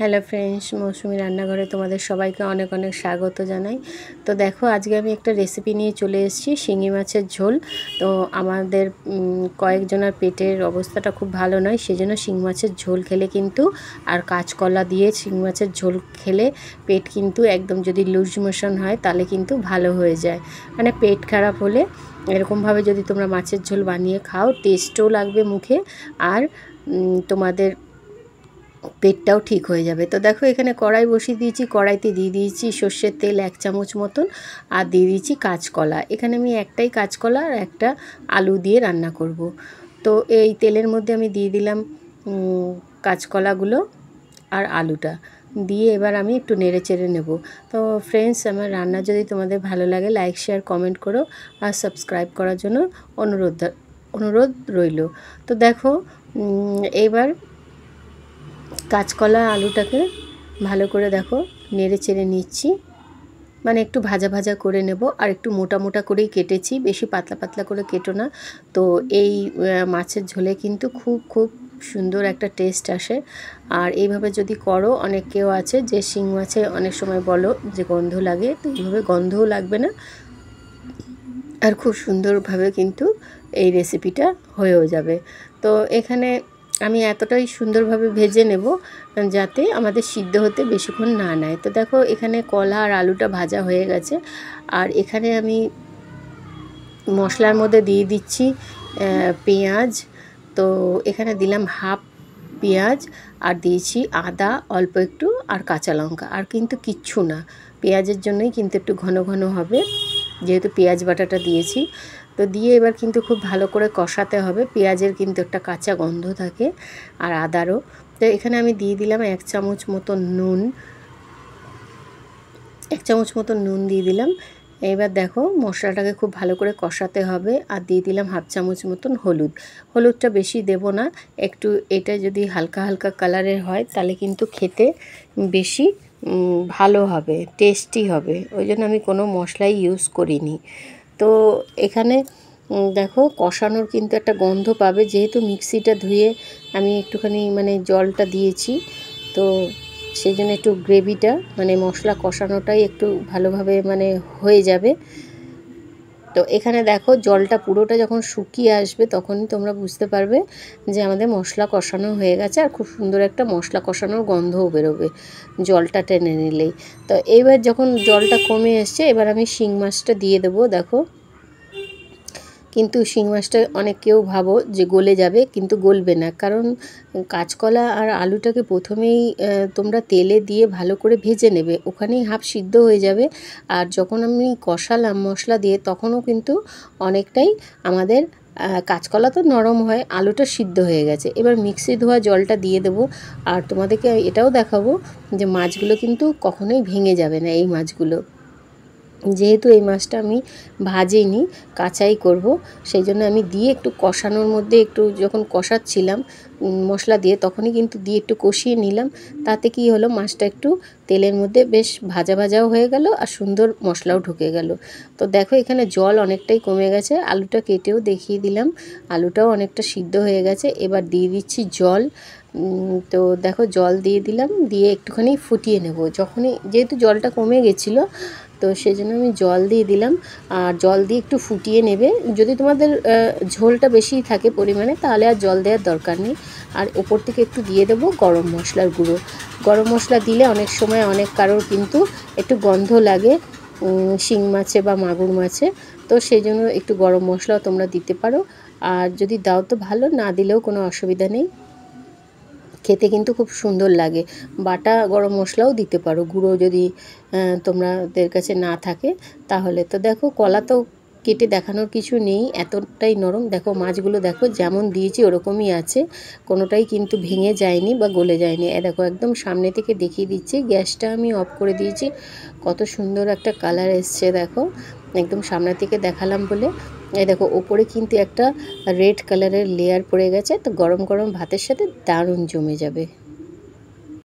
Hello friends, মৌসুমি রান্নাঘরে তোমাদের সবাইকে অনেক অনেক স্বাগত জানাই। তো দেখো, আজকে আমি একটা রেসিপি নিয়ে চলে এসেছি, শিঙি মাছের ঝোল। তো আমাদের কয়েকজনের পেটের অবস্থাটা খুব ভালো নয়, সেজন্য শিঙি মাছের ঝোল খেলে কিন্তু, আর কাঁচকলা দিয়ে শিঙি মাছের ঝোল খেলে পেট কিন্তু একদম, যদি লুজ মোশন হয় তাহলে কিন্তু ভালো হয়ে যায়। মানে পেট খারাপ হলে এরকমভাবে যদি তোমরা মাছের ঝোল বানিয়ে খাও, টেস্টও লাগবে মুখে, আর তোমাদের পেটটাও ঠিক হয়ে যাবে। তো দেখো, এখানে কড়াই বসিয়ে দিয়েছি, কড়াইতে দিয়ে দিয়েছি সর্ষের তেল 1 চামচ মতন, আর দিয়ে দিয়েছি কাঁচকলা। এখানে আমি একটাই কাঁচকলা আর একটা আলু দিয়ে রান্না করব। তো এই তেলের মধ্যে আমি দিয়ে দিলাম কাঁচকলাগুলো আর আলুটা দিয়ে এবার আমি একটু নেড়ে চেড়ে নেব। তো ফ্রেন্ডস, আমার রান্না যদি তোমাদের ভালো লাগে, লাইক শেয়ার কমেন্ট করো, আর সাবস্ক্রাইব করার জন্য অনুরোধ রইল। তো দেখো, এবার কাঁচকলা আলুটাকে ভালো করে দেখো নেড়ে চেড়ে নিচ্ছি, মানে একটু ভাজা ভাজা করে নেব। আর একটু মোটা মোটা করেই কেটেছি, বেশি পাতলা পাতলা করে কেটো না। তো এই মাছের ঝোলে কিন্তু খুব খুব সুন্দর একটা টেস্ট আসে। আর এইভাবে যদি করো, অনেক কেউ আছে যে শিং মাছে অনেক সময় বলো যে গন্ধ লাগে, তো এইভাবে গন্ধও লাগবে না, আর খুব সুন্দরভাবে কিন্তু এই রেসিপিটা হয়েও যাবে। তো এখানে আমি এতটাই সুন্দরভাবে ভেজে নেব যাতে আমাদের সিদ্ধ হতে বেশিক্ষণ না নেয়। তো দেখো, এখানে কলা আর আলুটা ভাজা হয়ে গেছে, আর এখানে আমি মশলার মধ্যে দিয়ে দিচ্ছি পেঁয়াজ। তো এখানে দিলাম হাফ পেঁয়াজ, আর দিয়েছি আদা অল্প একটু, আর কাঁচা লঙ্কা, আর কিন্তু কিচ্ছু না। পেঁয়াজের জন্যই কিন্তু একটু ঘন ঘন হবে, যেহেতু পেঁয়াজ বাটাটা দিয়েছি। তো দিয়ে এবার কিন্তু খুব ভালো করে কষাতে হবে, পেঁয়াজের কিন্তু একটা কাঁচা গন্ধ থাকে, আর আদারও। তো এখানে আমি দিয়ে দিলাম 1 চামচ মতো নুন, 1 চামচ মতো নুন দিয়ে দিলাম। এবার দেখো, মশলাটাকে খুব ভালো করে কষাতে হবে, আর দিয়ে দিলাম হাফ চামচ মতন হলুদ। হলুদটা বেশি দেব না, একটু, এটা যদি হালকা হালকা কালারের হয় তাহলে কিন্তু খেতে বেশি ভালো হবে, টেস্টি হবে, ওই জন্য আমি কোনো মশলাই ইউজ করিনি। তো এখানে দেখো, কষানোর কিন্তু একটা গন্ধ পাবে, যেহেতু মিক্সিটা ধুয়ে আমি একটুখানি মানে জলটা দিয়েছি, তো সেই জন্য একটু গ্রেভিটা মানে মশলা কষানোটাই একটু ভালোভাবে মানে হয়ে যাবে। তো এখানে দেখো, জলটা পুরোটা যখন শুকিয়ে আসবে তখনই তোমরা বুঝতে পারবে যে আমাদের মশলা কষানো হয়ে গেছে, আর খুব সুন্দর একটা মশলা কষানোর গন্ধও বেরোবে জলটা টেনে নিলেই। তো এইবার যখন জলটা কমে এসছে, এবার আমি শিং মাছটা দিয়ে দেবো। দেখো, কিন্তু শিং মাছটা অনেক কেউ ভাবো যে গলে যাবে, কিন্তু গলবে না, কারণ কাঁচকলা আর আলুটাকে প্রথমেই তোমরা তেলে দিয়ে ভালো করে ভেজে নেবে, ওখানেই হাফ সিদ্ধ হয়ে যাবে। আর যখন আমি কষালাম মশলা দিয়ে, তখনও কিন্তু অনেকটাই আমাদের কাঁচকলা তো নরম হয়, আলুটা সিদ্ধ হয়ে গেছে। এবার মিক্সি ধোয়া জলটা দিয়ে দেবো। আর তোমাদেরকে এটাও দেখাবো যে মাছগুলো কিন্তু কখনোই ভেঙে যাবে না। এই মাছগুলো, যেহেতু এই মাছটা আমি ভাজিনি, কাঁচাই করব, সেই জন্য আমি দিয়ে একটু কষানোর মধ্যে, একটু যখন কষাচ্ছিলাম মশলা দিয়ে, তখনই কিন্তু দিয়ে একটু কষিয়ে নিলাম। তাতে কি হলো, মাছটা একটু তেলের মধ্যে বেশ ভাজা ভাজাও হয়ে গেল, আর সুন্দর মশলাও ঢুকে গেল। তো দেখো, এখানে জল অনেকটাই কমে গেছে, আলুটা কেটেও দেখিয়ে দিলাম, আলুটাও অনেকটা সিদ্ধ হয়ে গেছে। এবার দিয়ে দিচ্ছি জল। তো দেখো, জল দিয়ে দিলাম, দিয়ে একটুখানি ফুটিয়ে নেব। যখনই, যেহেতু জলটা কমে গেছিলো, তো সেই জন্য আমি জল দিয়ে দিলাম, আর জল দিয়ে একটু ফুটিয়ে নেবে। যদি তোমাদের ঝোলটা বেশি থাকে পরিমাণে, তাহলে আর জল দেওয়ার দরকার নেই। আর ওপর থেকে একটু দিয়ে দেবো গরম মশলার গুঁড়ো। গরম মশলা দিলে অনেক সময় অনেক কারোর কিন্তু একটু গন্ধ লাগে শিং মাছে বা মাগুর মাছে, তো সেই জন্য একটু গরম মশলাও তোমরা দিতে পারো। আর যদি দাও তো ভালো, না দিলেও কোনো অসুবিধা নেই, খেতে কিন্তু খুব সুন্দর লাগে। বাটা গরম মশলাও দিতে পারো, গুঁড়ো যদি তোমাদের কাছে না থাকে তাহলে। তো দেখো, কলা তো কেটে দেখানোর কিছু নেই, এতটাই নরম। দেখো, মাছগুলো দেখো যেমন দিয়েছি ওরকমই আছে, কোনোটাই কিন্তু ভেঙে যায়নি বা গলে যায়নি। দেখো, একদম সামনে থেকে দেখিয়ে দিচ্ছি, গ্যাসটা আমি অফ করে দিয়েছি, কত সুন্দর একটা কালার এসছে। দেখো, একদম সামনে থেকে দেখালাম বলে। এই দেখো, ওপরে কিন্তু একটা রেড কালারের লেয়ার পড়ে গেছে, তো গরম গরম ভাতের সাথে দারুণ জমে যাবে।